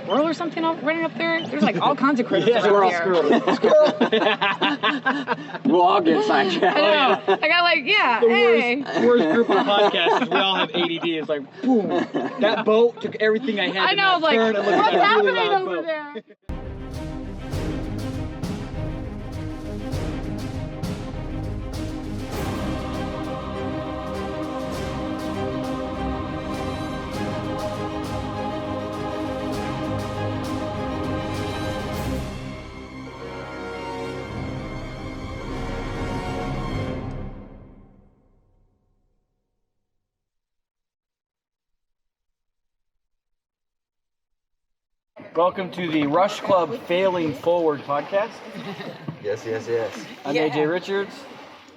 squirrel or something running up there? There's like all kinds of critters around here. Squirrel. We'll all get sidetracked. I know. I got like, The worst group of podcasts is we all have ADD. It's like, boom, that boat took everything I had. I know, like, what's happening over there? Welcome to the Rush Club Failing Forward podcast. Yes. I'm AJ Richards,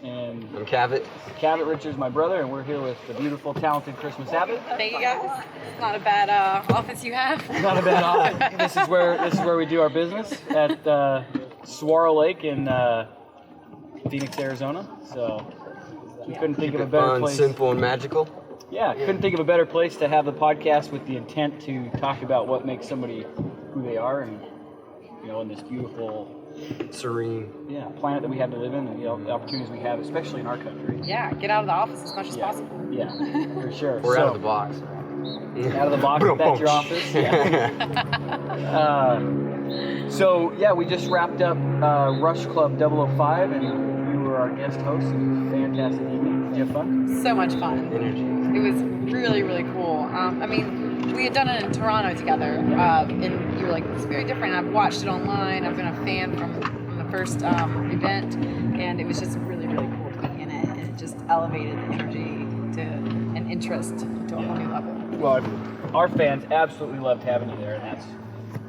and I'm Cabot. Cabot Richards, my brother, and we're here with the beautiful, talented Christmas Abbott. Thank you guys. It's not a bad office you have. Not a bad office. This is where we do our business at Saguaro Lake in Phoenix, Arizona. So we couldn't think of a better Fun, place. simple, and magical. Yeah, couldn't think of a better place to have the podcast with the intent to talk about what makes somebody who they are, and in this beautiful, serene, planet that we have to live in, and the opportunities we have, especially in our country. Yeah, get out of the office as much as possible. Yeah, for sure. We're out of the box. Out of the box, that's your office. Yeah. We just wrapped up Rush Club 005, and you were our guest host. It was a fantastic evening. Did you have fun? So much fun. Energy. It was really, really cool. We had done it in Toronto together, and you were like, it's very different. I've watched it online. I've been a fan from the first event, and it was just really, really cool to be in it. And it just elevated the energy and interest to a whole new level. Well, our fans absolutely loved having you there, and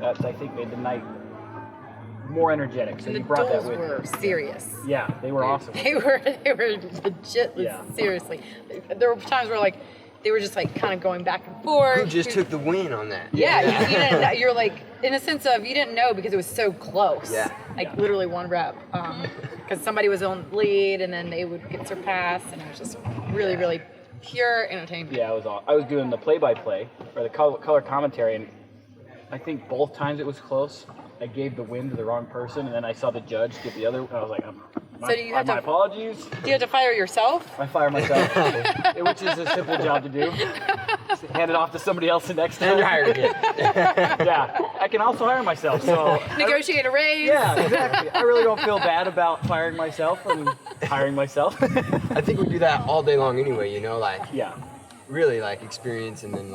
that's I think made the night more energetic. So And you the brought that Doles with were you. serious. Yeah, they were awesome. They were legit, seriously. There were times where they were just kind of going back and forth. Who just took the win on that? Yeah, you didn't, you're like, in a sense of, you didn't know because it was so close. Yeah. Literally one rep. Because somebody was on lead and then they would get surpassed, and it was just really, really pure entertainment. Yeah, I was doing the play-by-play, or the color commentary, and I think both times it was close. I gave the win to the wrong person, and then I saw the judge get the other. I was like, my apologies. Do you have to fire yourself? I fire myself, which is a simple job to do. Just hand it off to somebody else the next time. And you're hired again. Yeah, I can also hire myself. So Negotiate a raise. Yeah, exactly. I really don't feel bad about firing myself and hiring myself. I think we do that all day long anyway, Yeah. really experience and then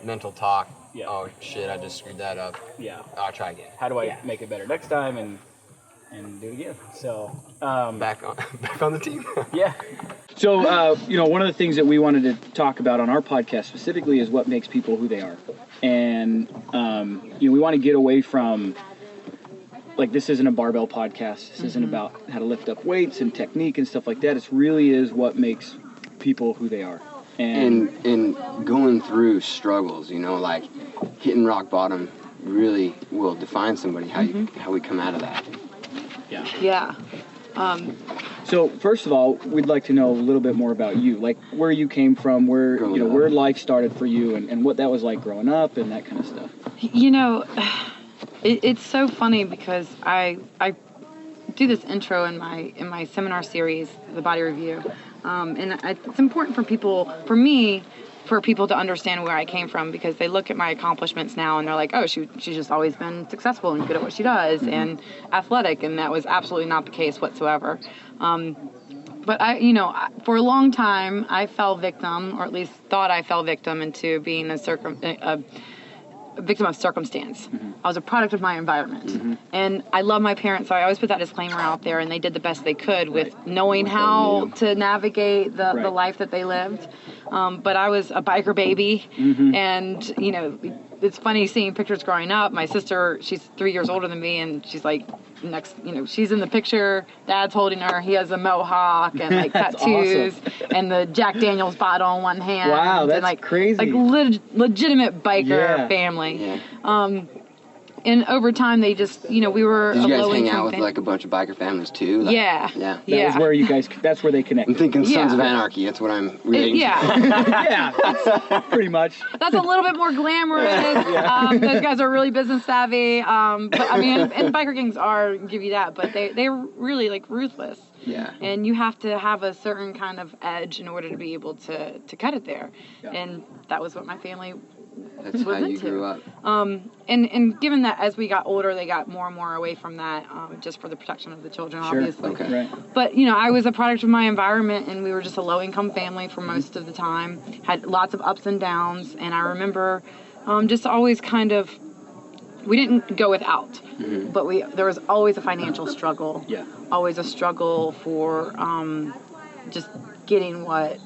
mental talk. Yeah. Oh shit, I just screwed that up. Yeah. I'll try again. How do I make it better next time and do it again? So Back on the team. yeah. So one of the things that we wanted to talk about on our podcast specifically is what makes people who they are, and we want to get away from this isn't a barbell podcast. This isn't about how to lift up weights and technique and stuff like that. It really is what makes people who they are. And going through struggles, hitting rock bottom really will define somebody, how we come out of that. Yeah. Yeah. So first of all, we'd like to know a little bit more about you, where you came from, where life started for you, and what that was like growing up and that kind of stuff. It's so funny because I do this intro in my seminar series, the Body Review, and it's important for people to understand where I came from, because they look at my accomplishments now and they're like, oh, she's just always been successful and good at what she does and athletic, and that was absolutely not the case whatsoever. But for a long time, I fell victim, or at least thought I fell victim, into being a victim of circumstance. Mm-hmm. I was a product of my environment. Mm-hmm. And I love my parents, so I always put that disclaimer out there, and they did the best they could with knowing how to navigate the life that they lived. But I was a biker baby, and, it's funny seeing pictures growing up. My sister, she's 3 years older than me, and she's she's in the picture, Dad's holding her, he has a mohawk and tattoos, awesome. And the Jack Daniels bottle in one hand. Wow, that's and, crazy. Legitimate biker family. Yeah. And over time, they just, we were Did a you guys low hang income out with like a bunch of biker families too? Like, Yeah. Yeah. That was where that's where they I'm connected. thinking Sons Yeah. of Anarchy. That's what I'm relating to. Yeah. Yeah, pretty much. That's a little bit more glamorous. Those guys are really business savvy. But I mean, and biker gangs give you that, but they're really like ruthless. Yeah. And you have to have a certain kind of edge in order to be able to cut it there. Yeah. And that was what my family That's was how you into. grew up. And given that as we got older, they got more and more away from that, just for the protection of the children, Sure. obviously. Okay. Right. But, I was a product of my environment, and we were just a low-income family for most of the time. Had lots of ups and downs, and I remember just always kind of, we didn't go without, but there was always a financial struggle. Yeah. Always a struggle for just getting what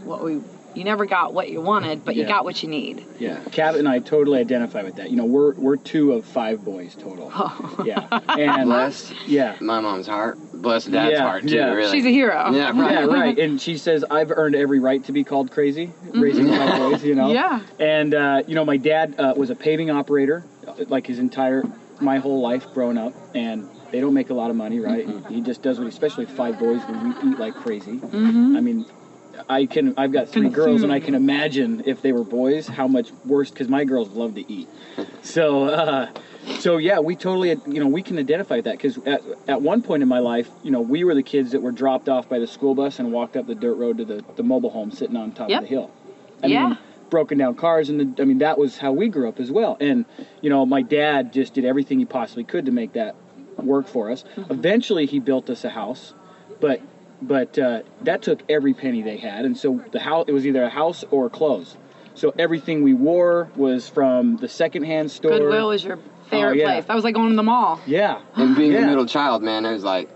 you never got what you wanted, but you Yeah. got what you need. Yeah, Cabot and I totally identify with that. We're 2 of 5 boys total. Oh. Yeah, and Blessed. yeah, My mom's heart. Blessed Dad's Yeah, heart too. yeah. Really. She's a hero. Yeah. Right. yeah, right. And she says I've earned every right to be called crazy, raising 5 boys. Yeah. And my dad was a paving operator, like my whole life growing up, and they don't make a lot of money, right? He just does what, especially with 5 boys, we eat like crazy. I mean, I've got 3 girls, and I can imagine if they were boys, how much worse, because my girls love to eat. So yeah, we totally, we can identify with that, because at one point in my life, we were the kids that were dropped off by the school bus and walked up the dirt road to the mobile home sitting on top of the hill. I mean, broken down cars, and that was how we grew up as well. And, my dad just did everything he possibly could to make that work for us. Eventually, he built us a house, but that took every penny they had, and so it was either a house or clothes. So everything we wore was from the secondhand store. Goodwill was your favorite place. That was like going to the mall. Yeah. And being the middle child, man, it was like.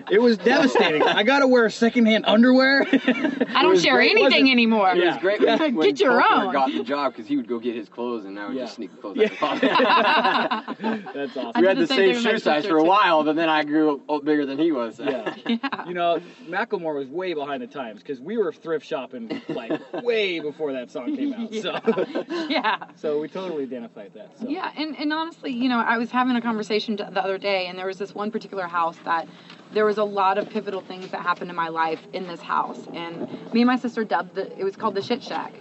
It was devastating. I gotta wear secondhand underwear. I don't share anything anymore. It was great when Get your Coulter own. got the job, because he would go get his clothes, and I would just sneak the clothes out the closet. That's awesome. We had did the the same same thing with my shoe size sister, for a too. while, but then I grew up bigger than he was. So. Yeah. Macklemore was way behind the times, because we were thrift shopping like way before that song came out. So we totally identify with that. So. Yeah, and honestly, I was having a conversation the other day, and there was this one particular house that there was a lot of pivotal things that happened in my life in this house, and me and my sister dubbed it was called the Shit Shack.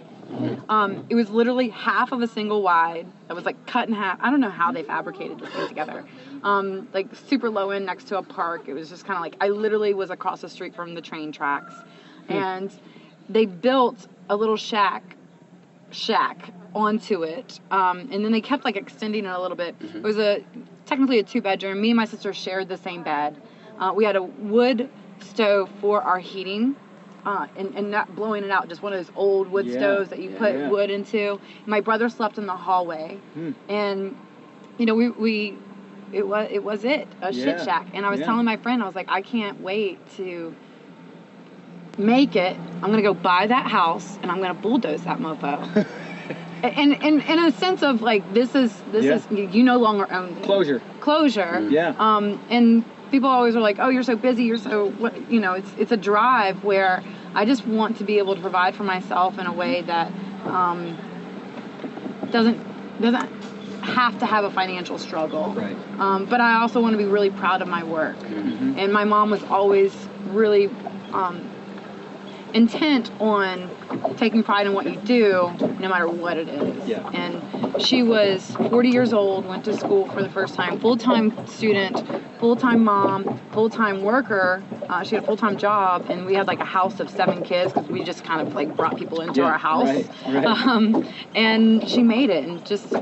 It was literally half of a single wide that was like cut in half. I don't know how they fabricated this thing together. Like super low end next to a park. It was just kind of like, I literally was across the street from the train tracks, and they built a little shack onto it, and then they kept like extending it a little bit. It was technically a 2-bedroom. Me and my sister shared the same bed. We had a wood stove for our heating, and not blowing it out, just one of those old wood stoves that you put wood into. My brother slept in the hallway, and it was a shit shack. And I was telling my friend, I was like, I can't wait to make it. I'm gonna go buy that house, and I'm gonna bulldoze that mofo. And in a sense of like, this is you no longer own this. Closure. Yeah. And people always are like, oh, you're so busy, you're so what, it's a drive where I just want to be able to provide for myself in a way that doesn't have to have a financial struggle. Right. But I also want to be really proud of my work. And my mom was always really intent on taking pride in what you do, no matter what it is. Yeah. And she was 40 years old, went to school for the first time, full-time student, full-time mom, full-time worker. She had a full-time job, and we had like a house of 7 kids, because we just kind of like brought people into our house. Right. And she made it, and just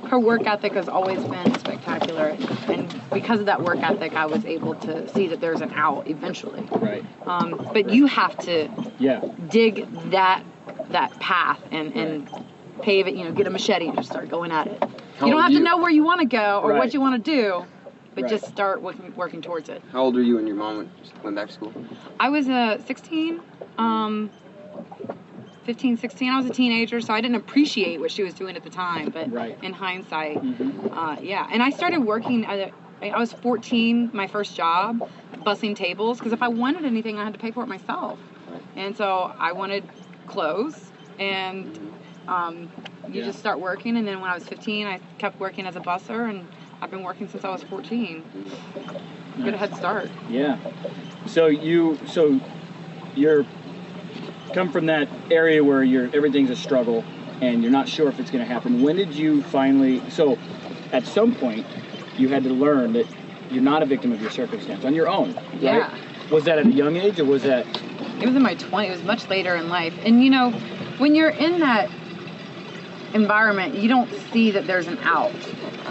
her work ethic has always been spectacular. And because of that work ethic, I was able to see that there's an out eventually. Right. But you have to dig that path and pave it, get a machete and just start going at it. You don't have to know where you want to go or what you want to do, but just start working towards it. How old were you when your mom went back to school? I was 16, 15, 16. I was a teenager, so I didn't appreciate what she was doing at the time, but in hindsight, And I started working I was 14, my first job, bussing tables, because if I wanted anything, I had to pay for it myself. And so I wanted clothes, and You just start working, and then when I was 15, I kept working as a busser, and I've been working since I was 14. Nice. Good head start. Yeah. So you're come from that area where everything's a struggle and you're not sure if it's going to happen. When did you finally? So, at some point, you had to learn that you're not a victim of your circumstance on your own. Right? Yeah. Was that at a young age, or was that? It was in my 20s. It was much later in life. And you know, when you're in that environment, you don't see that there's an out.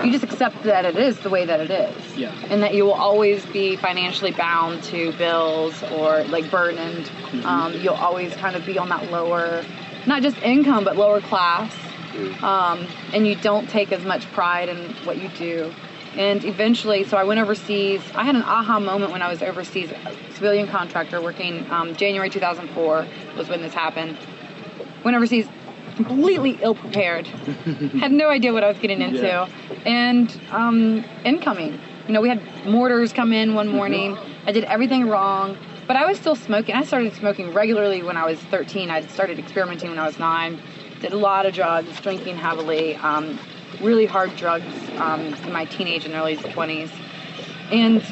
You just accept that it is the way that it is. Yeah. And that you will always be financially bound to bills or like burdened. Mm-hmm. You'll always kind of be on that lower, not just income, but lower class. And you don't take as much pride in what you do. And eventually, so I went overseas. I had an aha moment when I was overseas, a civilian contractor working, January 2004 was when this happened. Went overseas completely ill-prepared. Had no idea what I was getting into. Yeah. And incoming. You know, we had mortars come in one morning. I did everything wrong. But I was still smoking. I started smoking regularly when I was 13. I started experimenting when I was 9. Did a lot of drugs, drinking heavily. Really hard drugs in my teenage and early 20s. And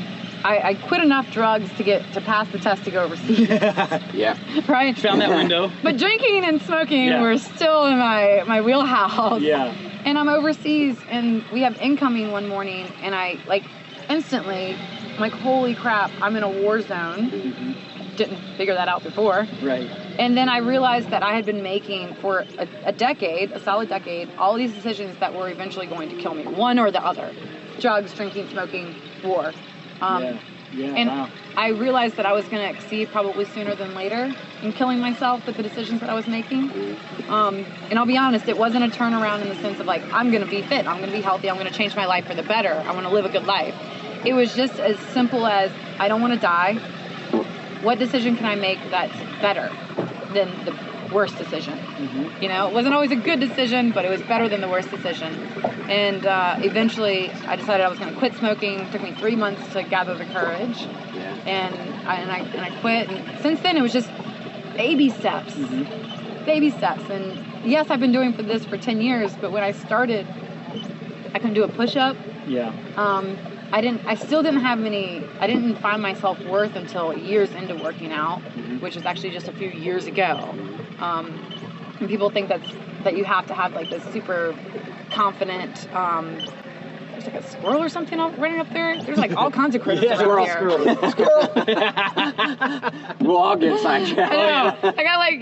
I quit enough drugs to pass the test to go overseas. Yeah. Right? Found that window. But drinking and smoking were still in my wheelhouse. Yeah. And I'm overseas, and we have incoming one morning, and I, like, instantly, I'm like, holy crap, I'm in a war zone. Didn't figure that out before. Right. And then I realized that I had been making for a decade, a solid decade, all these decisions that were eventually going to kill me, one or the other. Drugs, drinking, smoking, war. And wow. I realized that I was going to exceed probably sooner than later in killing myself with the decisions that I was making. And I'll be honest, it wasn't a turnaround in the sense of like, I'm going to be fit, I'm going to be healthy, I'm going to change my life for the better, I want to live a good life. It was just as simple as, I don't want to die. What decision can I make that's better than the worst decision? You know, it wasn't always a good decision, but it was better than the worst decision. And eventually, I decided I was going to quit smoking. It took me 3 months to gather the courage, and I quit. And since then, it was just baby steps, baby steps. And yes, I've been doing this for 10 years, but when I started, I couldn't do a push-up. Yeah. I still didn't have I didn't find my self-worth until years into working out, which was actually just a few years ago. And people think that you have to have like this super confident, there's like a squirrel or something running up there. There's like all kinds of critters around here. Squirrel. We'll all get sidetracked. I know. I got like,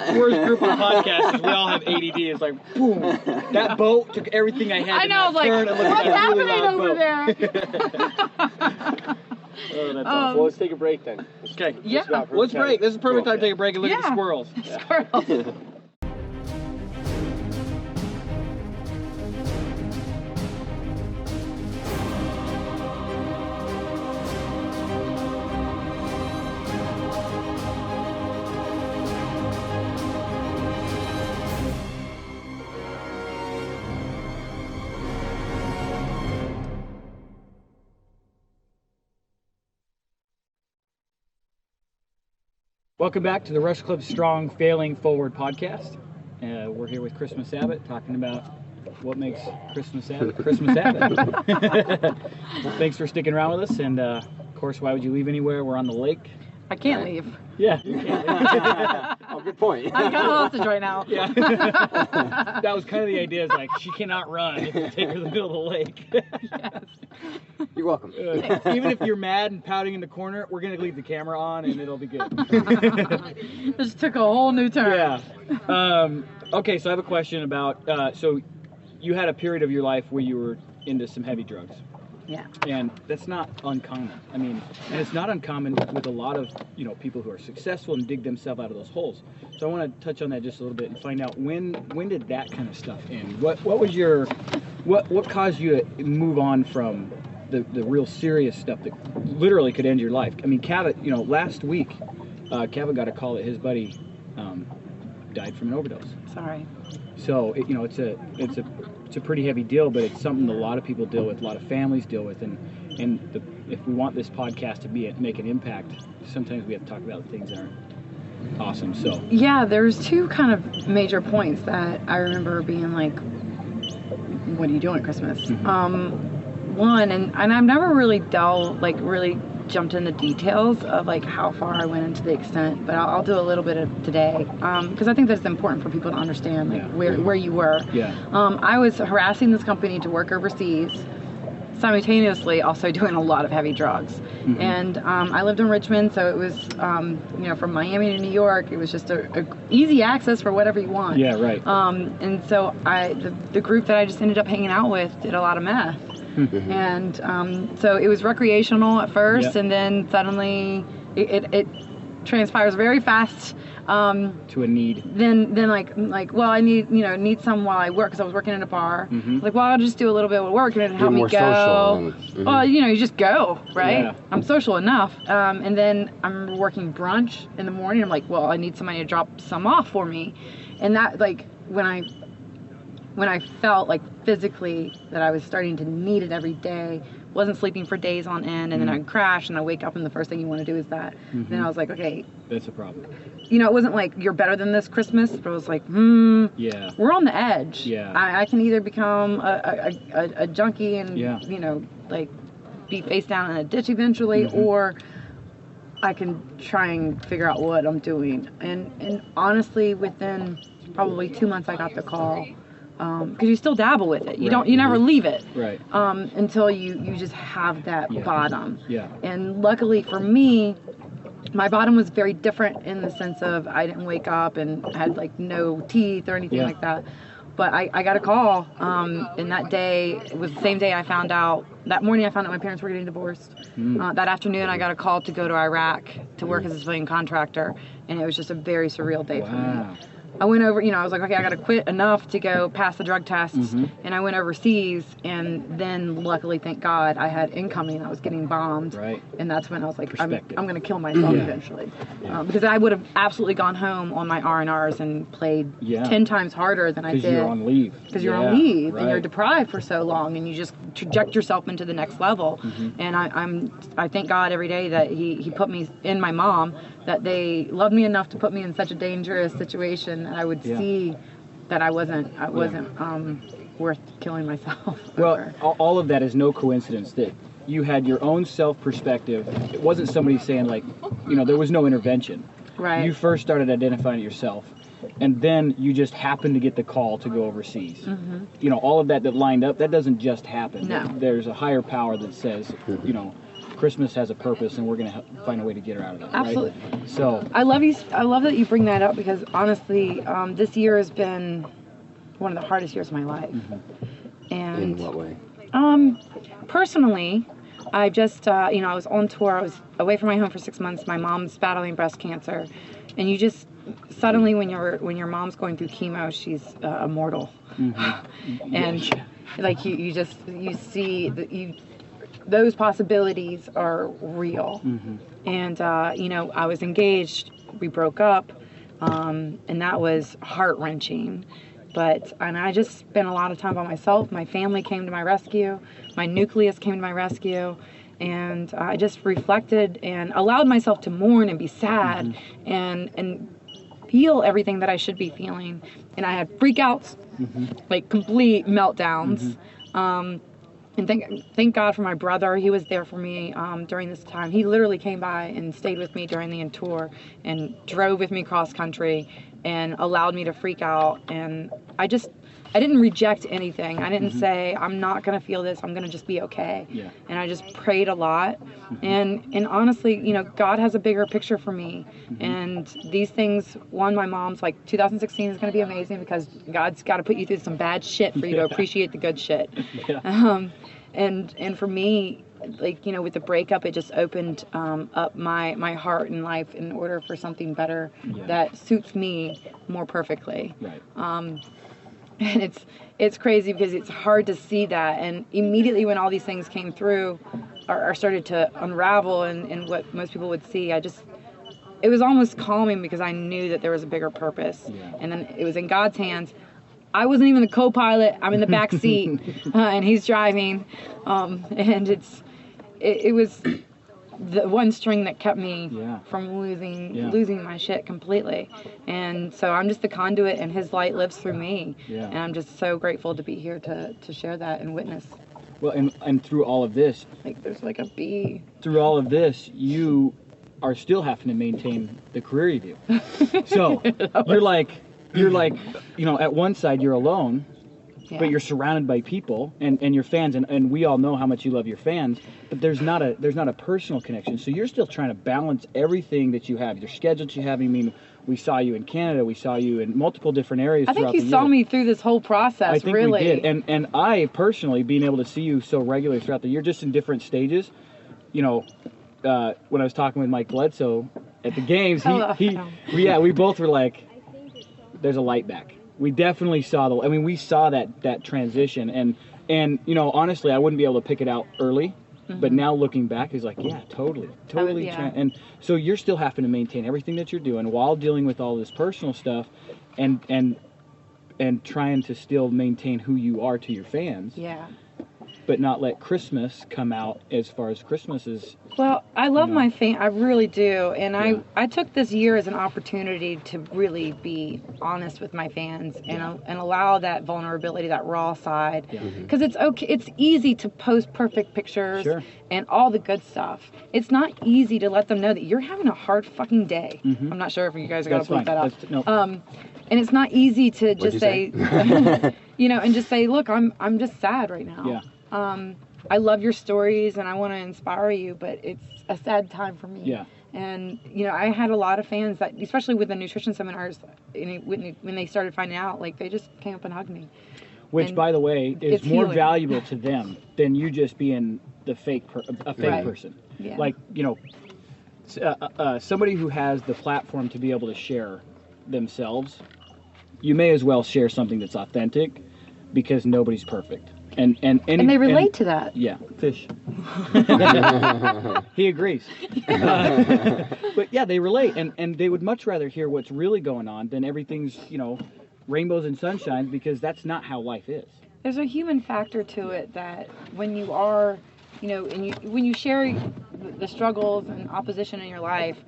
The worst group of podcasts is we all have ADD. It's like, boom, that boat took everything I had. I know, I was like, what's happening over there? Oh, that's awful. Well, let's take a break then. Okay. Yeah. Let's break. This is a perfect time to take a break and look at the Yeah. squirrels. Squirrels. Welcome back to the Rush Club Strong Failing Forward podcast. We're here with Christmas Abbott talking about what makes Christmas Abbott Christmas Abbott. Thanks for sticking around with us, and of course, why would you leave anywhere? We're on the lake. I can't leave. Yeah. Oh, good point. I'm kind of hostage right now. Yeah. That was kind of the idea. Is like she cannot run if you take her to the middle of the lake. Yes. You're welcome. Even if you're mad and pouting in the corner, we're gonna leave the camera on and it'll be good. This took a whole new turn. Yeah. Okay, so I have a question about. So, you had a period of your life where you were into some heavy drugs. Yeah. And that's not uncommon. I mean, and it's not uncommon with a lot of, people who are successful and dig themselves out of those holes. So I want to touch on that just a little bit and find out when did that kind of stuff end? What was your, what caused you to move on from the real serious stuff that literally could end your life? I mean, Cavett, last week, Cavett got a call that his buddy died from an overdose. Sorry. So it's a pretty heavy deal, but it's something that a lot of people deal with, a lot of families deal with, and if we want this podcast to make an impact, sometimes we have to talk about things that aren't awesome. So Yeah, there's two kind of major points that I remember being like, what are you doing at Christmas? One, and I've never really really jumped into details of like how far I went into the extent, but I'll do a little bit of today, because I think that's important for people to understand like where you were. Yeah. I was harassing this company to work overseas, simultaneously also doing a lot of heavy drugs. And I lived in Richmond, so it was from Miami to New York, it was just a easy access for whatever you want. Yeah, right. And so the group that I just ended up hanging out with did a lot of meth. And so it was recreational at first, and then suddenly it transpires very fast to a need. Then like well, I need some while I work, because I was working in a bar. Like, well, I'll just do a little bit of work and it'll help me go. Well, you just go, right? Yeah. I'm social enough. And then I'm working brunch in the morning. I'm like, well, I need somebody to drop some off for me. And that, like, when I felt like physically that I was starting to need it every day, wasn't sleeping for days on end, and then I'd crash and I wake up and the first thing you want to do is that. Then I was like, okay, that's a problem. It wasn't like you're better than this Christmas, but it was like, yeah, we're on the edge. Yeah, I can either become a junkie and like be face down in a ditch eventually, or I can try and figure out what I'm doing. And honestly, within probably 2 months, I got the call. Because you still dabble with it. You never leave it. Right. Until you just have that bottom. Yeah. And luckily for me, my bottom was very different in the sense of I didn't wake up and had like no teeth or anything like that. But I got a call, and that day, it was the same day that morning I found out my parents were getting divorced. That afternoon I got a call to go to Iraq to work as a civilian contractor, and it was just a very surreal day for me. I went over, I was like, okay, I got to quit enough to go pass the drug tests. And I went overseas, and then luckily, thank God, I had incoming. I was getting bombed. Right. And that's when I was like, I'm going to kill myself eventually. Because I would have absolutely gone home on my R&Rs and played 10 times harder than I did. Because you're on leave. Because you're on leave, and you're deprived for so long, and you just traject yourself into the next level. And I thank God every day that he put me in my mom, that they loved me enough to put me in such a dangerous situation that I would see that I wasn't worth killing myself. Well, all of that is no coincidence that you had your own self-perspective. It wasn't somebody saying like, there was no intervention. Right. You first started identifying it yourself, and then you just happened to get the call to go overseas. All of that lined up, that doesn't just happen. No. There's a higher power that says, Christmas has a purpose, and we're going to find a way to get her out of that. Absolutely. Right? So I love that you bring that up, because honestly, this year has been one of the hardest years of my life. And in what way? Personally, I just I was on tour. I was away from my home for 6 months. My mom's battling breast cancer, and you just suddenly, when your mom's going through chemo, she's immortal, and like you see that those possibilities are real. And I was engaged, we broke up, and that was heart-wrenching, and I just spent a lot of time by myself. My family came to my rescue, my nucleus came to my rescue, and I just reflected and allowed myself to mourn and be sad and feel everything that I should be feeling. And I had freakouts, like complete meltdowns. And thank God for my brother. He was there for me during this time. He literally came by and stayed with me during the tour and drove with me cross country and allowed me to freak out. And I didn't reject anything. I didn't say, I'm not going to feel this. I'm going to just be okay. Yeah. And I just prayed a lot. And honestly, God has a bigger picture for me. And these things, my mom's like, 2016 is going to be amazing because God's got to put you through some bad shit for you to appreciate the good shit. And for me, like, with the breakup, it just opened up my heart and life in order for something better that suits me more perfectly. Right. And it's crazy because it's hard to see that. And immediately when all these things came through or started to unravel and what most people would see, it was almost calming because I knew that there was a bigger purpose. Yeah. And then it was in God's hands. I wasn't even the co-pilot. I'm in the back seat and he's driving. And it was the one string that kept me Yeah. from losing my shit completely. And so I'm just the conduit, and his light lives through me. Yeah. And I'm just so grateful to be here to share that and witness. Well, and through all of this, Like there's like a bee. through all of this, you are still having to maintain the career you do. So you're like, you know, at one side you're alone, Yeah. but you're surrounded by people and your fans, and we all know how much you love your fans, but there's not a personal connection. So you're still trying to balance everything that you have, your schedule that you have. I mean, we saw you in Canada, we saw you in multiple different areas. I think throughout you the saw year. me through this whole process. I think really. we did, and I personally, being able to see you so regularly throughout the year, just in different stages, you know, when I was talking with Mike Bledsoe at the games, we both were like, there's a light back. We definitely saw we saw that transition, and you know, honestly, I wouldn't be able to pick it out early, but now looking back, it's like, yeah, totally. Yeah. And so you're still having to maintain everything that you're doing while dealing with all this personal stuff, and trying to still maintain who you are to your fans. Yeah. But not let Christmas come out as far as Christmas is. Well, I love You know. my fan. I really do, and Yeah. I took this year as an opportunity to really be honest with my fans and allow that vulnerability, that raw side. Yeah. Because it's okay. It's easy to post perfect pictures Sure. and all the good stuff. It's not easy to let them know that you're having a hard fucking day. Mhm. I'm not sure if you guys are gonna That's bleep fine. that out. No. And it's not easy to What'd just you say, say? you know, and just say, look, I'm just sad right now. Yeah. I love your stories and I want to inspire you, but it's a sad time for me. Yeah. And, you know, I had a lot of fans that, especially with the nutrition seminars, when they started finding out, like, they just came up and hugged me. Which, And by the way, is it's more healing. valuable to them than you just being a fake Right. person. Yeah. Like, you know, somebody who has the platform to be able to share themselves, you may as well share something that's authentic, because nobody's perfect. And they relate to that. Yeah, fish. He agrees. But yeah, they relate, and they would much rather hear what's really going on than everything's, you know, rainbows and sunshine, because that's not how life is. There's a human factor to it that when you are, you know, and when you share the struggles and opposition in your life,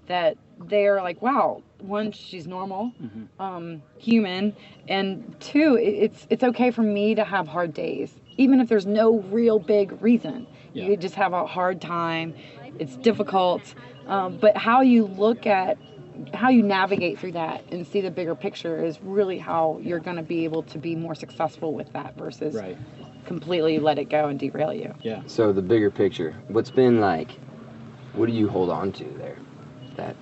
that they're like, wow, one, she's normal, human, and two, it's okay for me to have hard days, even if there's no real big reason. Yeah. You just have a hard time. It's difficult, but how you look at, how you navigate through that and see the bigger picture is really how you're going to be able to be more successful with that versus Right. completely let it go and derail you. Yeah. So the bigger picture, what's been like, what do you hold on to there? That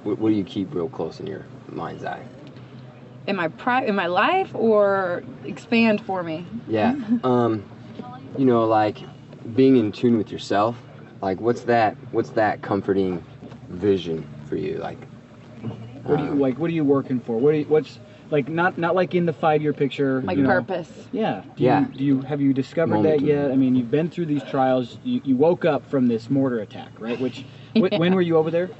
what do you keep real close in your mind's eye? In my life, or expand for me? Yeah. You know, like being in tune with yourself. Like, what's that comforting vision for you? Like, What do you like? What are you working for? What's like not like in the 5-year picture? Like you know? purpose. Yeah. Yeah. Have you discovered Moment that to yet? moment. I mean, you've been through these trials. You woke up from this mortar attack, right? Which when were you over there?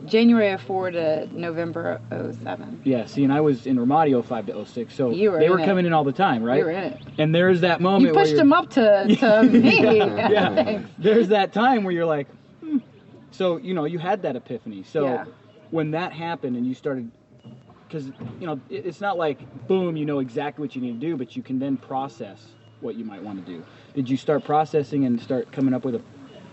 January 04 to November 07. Yeah. See, and I was in Ramadi 05 to 06, so You were they in were it. coming in all the time, right? You were in it. And there's that moment You where pushed you're- him up to me. Yeah. Thanks. There's that time where you're like, So, you know, you had that epiphany. So Yeah. when that happened and you started, because, you know, it's not like, boom, you know exactly what you need to do, but you can then process what you might want to do. Did you start processing and start coming up with a...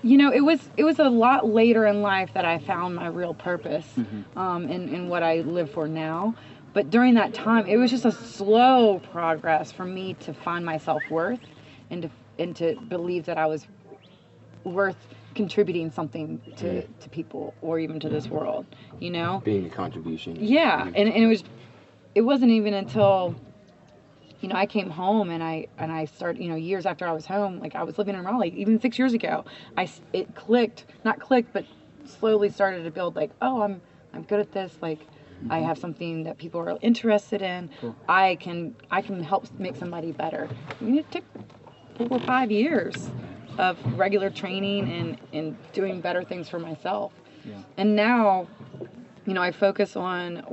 You know, it was a lot later in life that I found my real purpose in what I live for now. But during that time, it was just a slow progress for me to find my self-worth and to believe that I was worth contributing something to people or even to this world, you know? being a contribution. Yeah, and it wasn't even until, you know, I came home and I started, you know, years after I was home, like I was living in Raleigh, even 6 years ago, it clicked, not clicked, but slowly started to build, like, oh, I'm good at this, like, I have something that people are interested in. Cool. I can help make somebody better. I mean, it took 4 or 5 years of regular training and doing better things for myself. Yeah. And now, you know, I focus on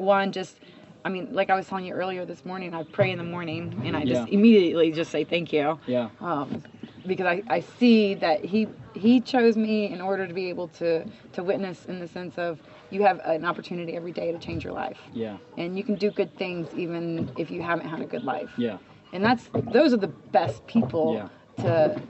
like I was telling you earlier this morning, I pray in the morning and I just immediately just say thank you. Yeah. because I see that he chose me in order to be able to witness, in the sense of you have an opportunity every day to change your life. Yeah. And you can do good things even if you haven't had a good life. Yeah. And those are the best people to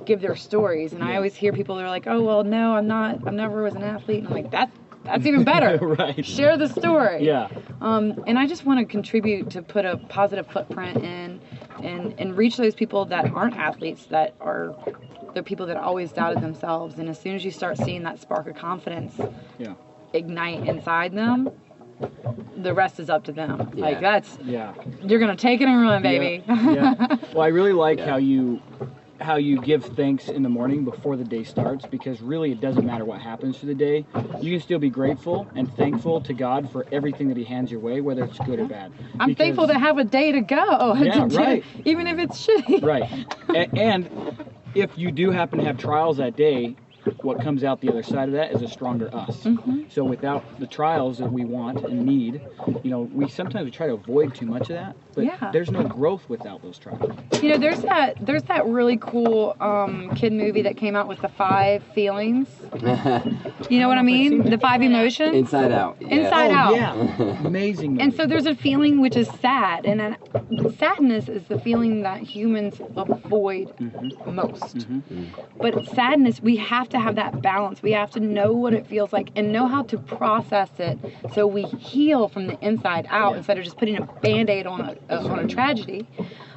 give their stories. And I always hear people that are like, oh, well, no, I never was an athlete. And I'm like, that's even better. Right. Share the story. Yeah. And I just want to contribute to put a positive footprint in and reach those people that aren't athletes, that are the people that always doubted themselves. And as soon as you start seeing that spark of confidence ignite inside them, the rest is up to them. Yeah. Like you're gonna take it and run, baby. Yeah. Well, I really like how you give thanks in the morning before the day starts, because really it doesn't matter what happens through the day. You can still be grateful and thankful to God for everything that He hands your way, whether it's good or bad. I'm thankful to have a day to go. Yeah, right. Even if it's shitty. Right. And if you do happen to have trials that day, what comes out the other side of that is a stronger us. Mm-hmm. So without the trials that we want and need, we sometimes try to avoid too much of that, but there's no growth without those trials. There's that really cool kid movie that came out with the 5 feelings. You know what I mean? The 5 emotions. Inside Out. Yeah. Inside Out. Yeah. Amazing movie. And so there's a feeling which is sad, and sadness is the feeling that humans avoid most. Mm-hmm. But sadness, we have to have that balance. We have to know what it feels like and know how to process it, so we heal from the inside out instead of just putting a Band-Aid on a tragedy.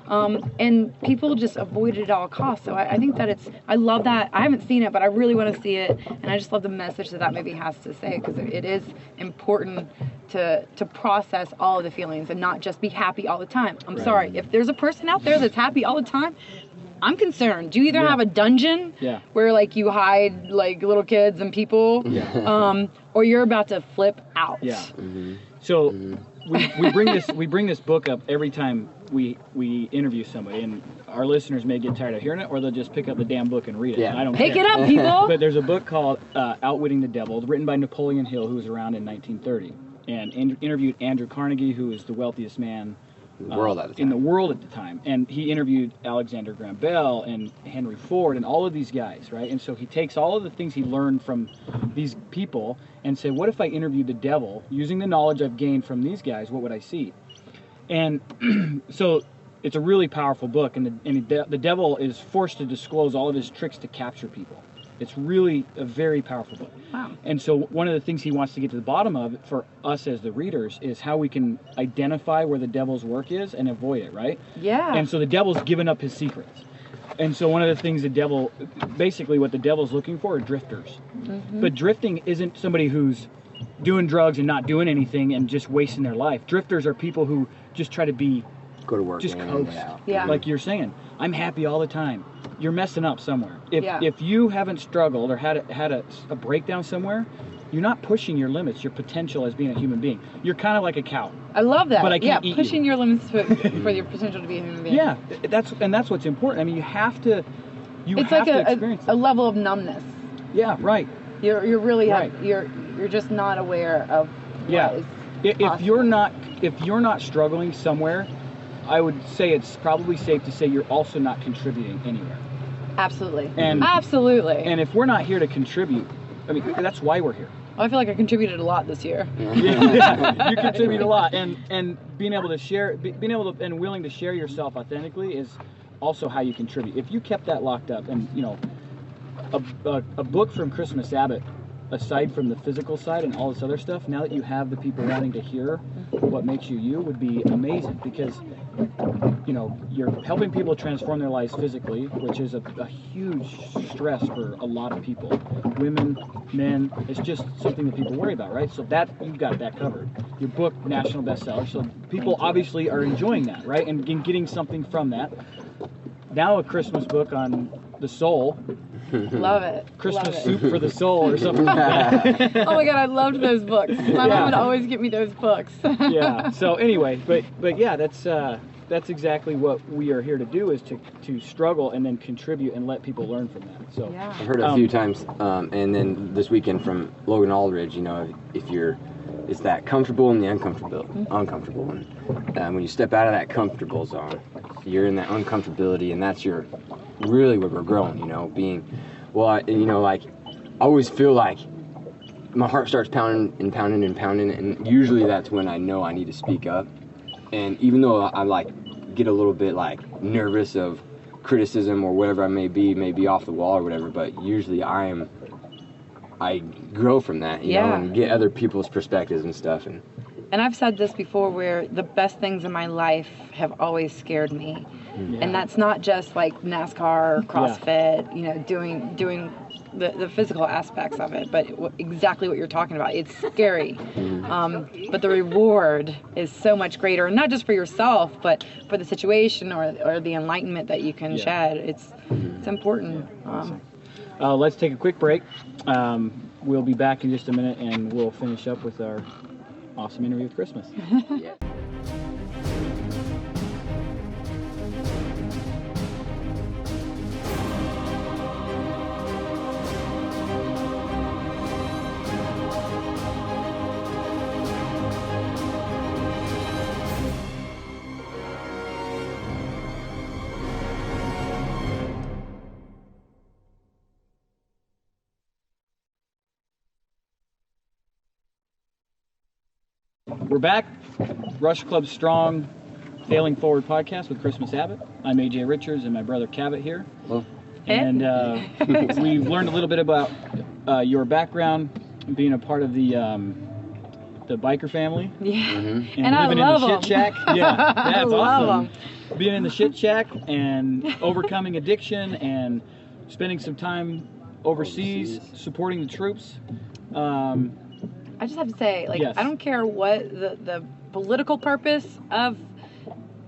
And people just avoid it at all costs. So I think that I love that. I haven't seen it, but I really want to see it. And I just love the message that movie has to say, because it is important to process all of the feelings and not just be happy all the time. I'm sorry. If there's a person out there that's happy all the time, I'm concerned. Do you either have a dungeon where like you hide like little kids and people, or you're about to flip out? Yeah. Mm-hmm. So we bring this book up every time we interview somebody, and our listeners may get tired of hearing it, or they'll just pick up the damn book and read it. I don't pick care. it up, people. But there's a book called Outwitting the Devil, written by Napoleon Hill, who was around in 1930, and interviewed Andrew Carnegie, who was the wealthiest man in the world at the time. And he interviewed Alexander Graham Bell and Henry Ford and all of these guys, right? And so he takes all of the things he learned from these people and say, what if I interviewed the devil using the knowledge I've gained from these guys? What would I see? And so it's a really powerful book, and the devil is forced to disclose all of his tricks to capture people. It's really a very powerful book. Wow. And so one of the things he wants to get to the bottom of for us as the readers is how we can identify where the devil's work is and avoid it, right? Yeah. And so the devil's given up his secrets. And so one of the things basically what the devil's looking for are drifters. Mm-hmm. But drifting isn't somebody who's doing drugs and not doing anything and just wasting their life. Drifters are people who just try to go to work, just coast. Yeah. Like you're saying, I'm happy all the time. You're messing up somewhere. If you haven't struggled or had a breakdown somewhere, you're not pushing your limits, your potential as being a human being. You're kind of like a cow. I love that. But I can't eat pushing you. your limits for your potential to be a human being. Yeah, that's what's important. I mean, you have to it's have like to experience a level of numbness. Yeah, right. You're really right. you're just not aware of what is if you're not struggling somewhere, I would say it's probably safe to say you're also not contributing anywhere. Absolutely. Absolutely. And if we're not here to contribute, I mean, that's why we're here. I feel like I contributed a lot this year. Yeah, you contribute a lot, and being able to share, and willing to share yourself authentically is also how you contribute. If you kept that locked up, and a book from Christmas Abbott, aside from the physical side and all this other stuff, now that you have the people wanting to hear what makes you would be amazing, because you're helping people transform their lives physically, which is a huge stress for a lot of people, women, men. It's just something that people worry about, right? So that you've got that covered. Your book, national bestseller, so people obviously are enjoying that, right, and getting something from that. Now a Christmas book on the soul. Love it. Christmas soup for the soul or something like that. Oh my God, I loved those books. My mom would always get me those books. Yeah. So anyway, but yeah, that's exactly what we are here to do, is to struggle and then contribute and let people learn from that. So I've heard it a few times, and then this weekend from Logan Aldridge, if you're, it's that comfortable and the uncomfortable, and when you step out of that comfortable zone, you're in that uncomfortability, and that's your really where we're growing, you know, I always feel like my heart starts pounding and pounding and pounding, and usually that's when I know I need to speak up. And even though I like get a little bit like nervous of criticism or whatever I may be off the wall or whatever, but usually I grow from that, you know, and get other people's perspectives and stuff. And I've said this before, where the best things in my life have always scared me. Yeah. And that's not just like NASCAR, CrossFit, you know, doing the physical aspects of it, but exactly what you're talking about. It's scary. But the reward is so much greater, and not just for yourself, but for the situation or the enlightenment that you can shed. It's important. Awesome. Let's take a quick break. We'll be back in just a minute, and we'll finish up with our awesome interview with Christmas. Yeah. We're back. Rush Club Strong, Failing Forward podcast with Christmas Abbott. I'm AJ Richards and my brother Cabot here. Hello. And we've learned a little bit about your background, being a part of the biker family. Yeah. And I living love in the them. shit shack. Yeah, that's awesome. Them. Being in the shit shack and overcoming addiction and spending some time overseas supporting the troops. I just have to say, like, yes. I don't care what the political purpose of,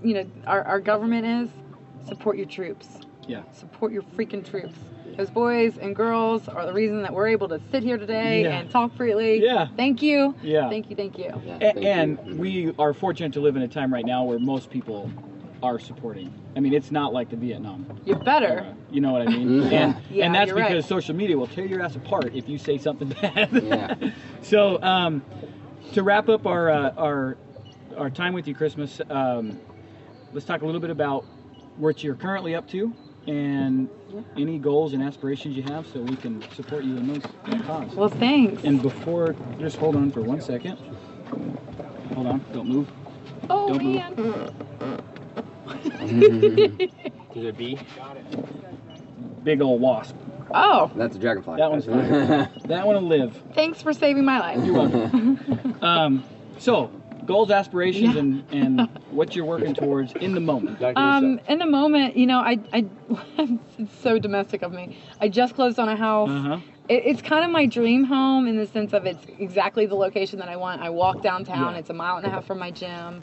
you know, our government is. Support your troops. Yeah. Support your freaking troops. Those boys and girls are the reason that we're able to sit here today and talk freely. Yeah. Thank you. Yeah. Thank you. Yeah, And we are fortunate to live in a time right now where most people are supporting. I mean, it's not like the Vietnam You better. era. You know what I mean? Yeah. And that's you're because right. social media will tear your ass apart if you say something bad. Yeah. So, to wrap up our time with you, Christmas, let's talk a little bit about what you're currently up to and any goals and aspirations you have, so we can support you in those cause. Well, thanks. And before, just hold on for 1 second. Hold on, don't move. Oh, Don't move. man. Is it B? Big old wasp. Oh, That's a dragonfly. That one's fine. That one will live. thanks for saving my life. You're welcome. So, goals, aspirations, and what you're working towards in the moment. In the moment, you know, I it's so domestic of me. I just closed on a house. Uh-huh. It's kind of my dream home in the sense of it's exactly the location that I want. I walk downtown. Yeah. It's a mile and a half from my gym.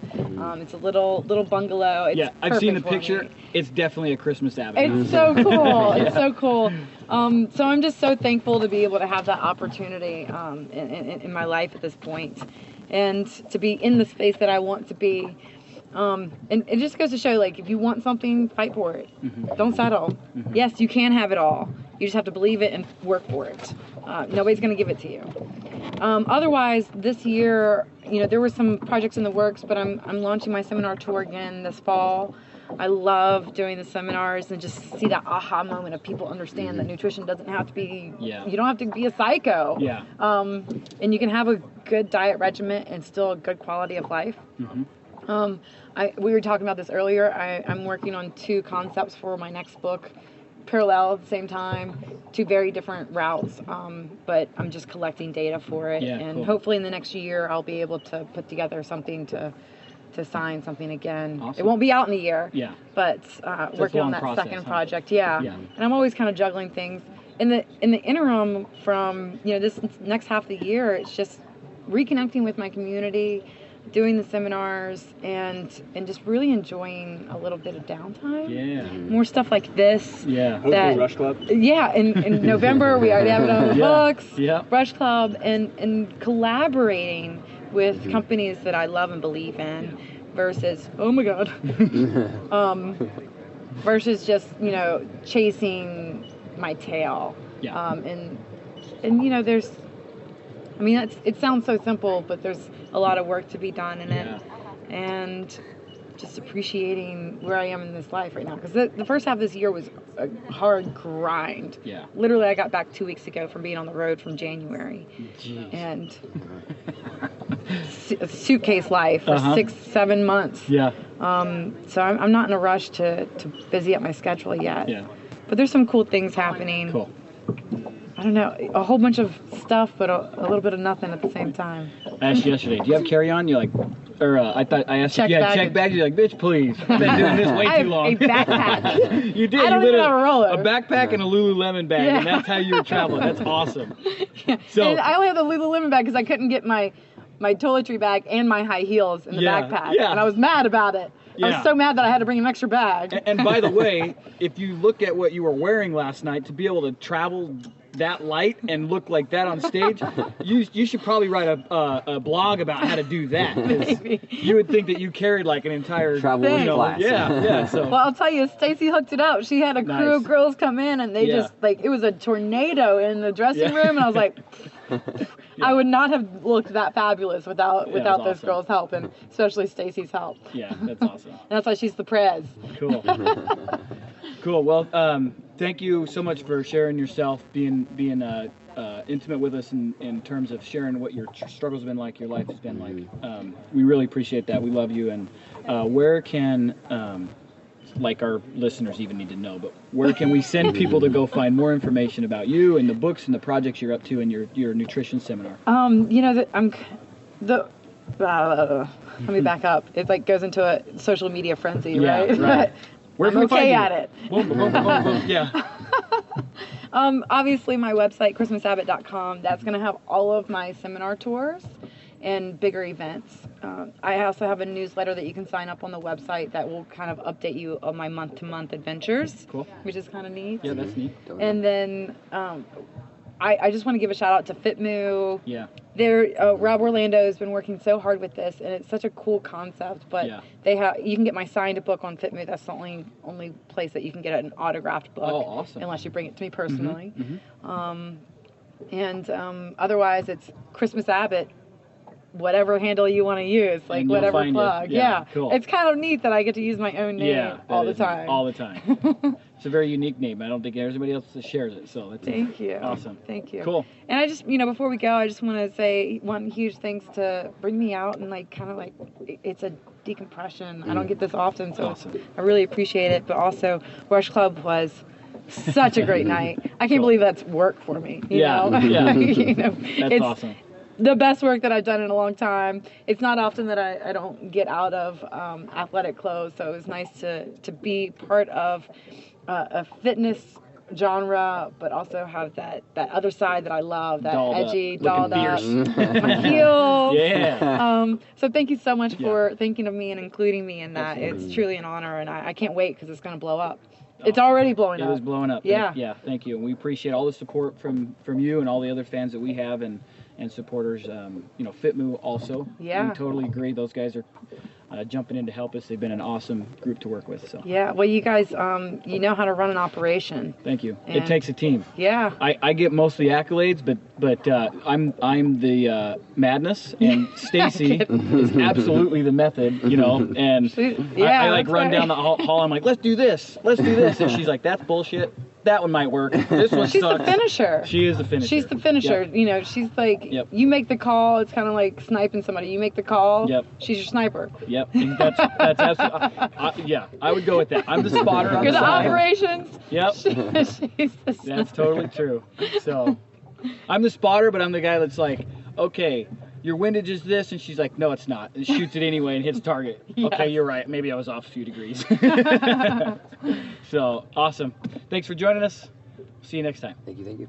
It's a little bungalow. It's Yeah, I've seen the perfect for picture. me. It's definitely a Christmas Abbott. It's so cool. It's so cool. So I'm just so thankful to be able to have that opportunity in my life at this point, and to be in the space that I want to be. And it just goes to show, like, if you want something, fight for it. Don't settle. Yes, you can have it all. You just have to believe it and work for it. Nobody's going to give it to you. Otherwise, this year, you know, there were some projects in the works, but I'm launching my seminar tour again this fall. I love doing the seminars and just see that aha moment of people understand that nutrition doesn't have to be, you don't have to be a psycho. Yeah. And you can have a good diet regimen and still a good quality of life. We were talking about this earlier. I'm working on 2 concepts for my next book, parallel at the same time, 2 very different routes, but I'm just collecting data for it, and cool. hopefully in the next year I'll be able to put together something to sign something again. Awesome. It won't be out in a year, So but it's a working on long that process, second huh? project, and I'm always kind of juggling things. In the interim, from this next half of the year, it's just reconnecting with my community, doing the seminars, and just really enjoying a little bit of downtime. Yeah. More stuff like this. Yeah. That, Rush Club? Yeah, in November we already have it on the books. Yeah. Rush Club, and collaborating with companies that I love and believe in, versus versus just chasing my tail. Yeah. And there's, I mean, it sounds so simple, but there's a lot of work to be done in it. And just appreciating where I am in this life right now. Because the first half of this year was a hard grind. Yeah. Literally, I got back 2 weeks ago from being on the road from January. Jeez. And suitcase life for 6-7 months. Yeah. So I'm not in a rush to busy up my schedule yet. Yeah. But there's some cool things happening. Cool. I don't know, a whole bunch of stuff, but a little bit of nothing at the same time. I asked you yesterday, do you have carry-on? You're like, or I asked Check if you had baggage. check baggage. You're like, bitch, please. I've been doing this way I have too long. a backpack. You did. I don't you even have a roller. A backpack and a Lululemon bag, Yeah. and that's how you were traveling. That's awesome. Yeah. So And I only have the Lululemon bag because I couldn't get my toiletry bag and my high heels in the backpack. Yeah. And I was mad about it. I Yeah. was so mad that I had to bring an extra bag. And by the way, if you look at what you were wearing last night, to be able to travel that light and look like that on stage, you should probably write a blog about how to do that. 'Cause you would think that you carried like an entire Travel with class. Yeah. So Well, I'll tell you, Stacy hooked it up. She had a crew Nice. of girls come in, and they Yeah. just, like, it was a tornado in the dressing room, and I was like, I would not have looked that fabulous without was those awesome. girls helping, especially Stacy's help. yeah, that's awesome. And that's why she's the prez. Cool. Cool. Well, thank you so much for sharing yourself, being intimate with us in terms of sharing what your struggles have been like, your life has been like. We really appreciate that. We love you. And where can, like our listeners even need to know, but where can we send people to go find more information about you and the books and the projects you're up to and your nutrition seminar? You know, let me back up. It like goes into a social media frenzy, Yeah, right? right. Where I'm can we find okay you? at it. Boom, boom, boom, boom, boom. Yeah. Obviously, my website, christmasabbott.com, that's going to have all of my seminar tours and bigger events. I also have a newsletter that you can sign up on the website that will kind of update you on my month-to-month adventures, Cool. which is kind of neat. Yeah, that's neat. And then I just want to give a shout out to FitMoo. Yeah. Rob Orlando has been working so hard with this, and it's such a cool concept. But Yeah. you can get my signed book on FitMoo. That's the only place that you can get an autographed book. Oh, awesome. Unless you bring it to me personally. Mm-hmm. Otherwise, it's Christmas Abbott. Whatever handle you want to use, like And you'll whatever find it. plug. Yeah, cool. It's kind of neat that I get to use my own name Yeah, all the that is neat. time. All the time. It's a very unique name. I don't think there's anybody else that shares it. So that's Thank you. Awesome. Thank you. Cool. And I just, before we go, I just want to say one huge thanks to bring me out and it's a decompression. I don't get this often, so Awesome. I really appreciate it. But also, Rush Club was such a great night. I can't believe that's work for me. You know? Yeah. It's That's awesome. the best work that I've done in a long time. It's not often that I don't get out of athletic clothes, so it was nice to be part of a fitness genre, but also have that other side that I love, that Dolled up. edgy, Looking dolled up, fierce. my heels. Yeah. So thank you so much for thinking of me and including me in that. It's truly an honor, and I can't wait because it's going to blow up. It's already blowing up. It is blowing up. Yeah. Yeah. Thank you. And we appreciate all the support from you and all the other fans that we have and supporters. FitMoo also. Yeah. We totally agree. Those guys are jumping in to help us. They've been an awesome group to work with. So. Yeah. Well, you guys, you know how to run an operation. Thank you. And- It takes a team. Yeah. I get most of the accolades, but I'm the madness, and Stacy is absolutely the method, and Yeah, I like that's run right. down the hall. I'm like, let's do this, and she's like, that's bullshit. That one might work. This one She's sucks. the finisher. She is the finisher. She's the finisher. Yep. She's like, Yep. you make the call. It's kind of like sniping somebody. You make the call. Yep. She's your sniper. Yep. That's absolutely. Yeah, I would go with that. I'm the spotter on You're the side. operations. Yep. She's the That's totally true. So, I'm the spotter, but I'm the guy that's like, okay, your windage is this, and she's like, no, it's not, and shoots it anyway and hits target. Yes. Okay, you're right. Maybe I was off a few degrees. So, awesome. Thanks for joining us. See you next time. Thank you.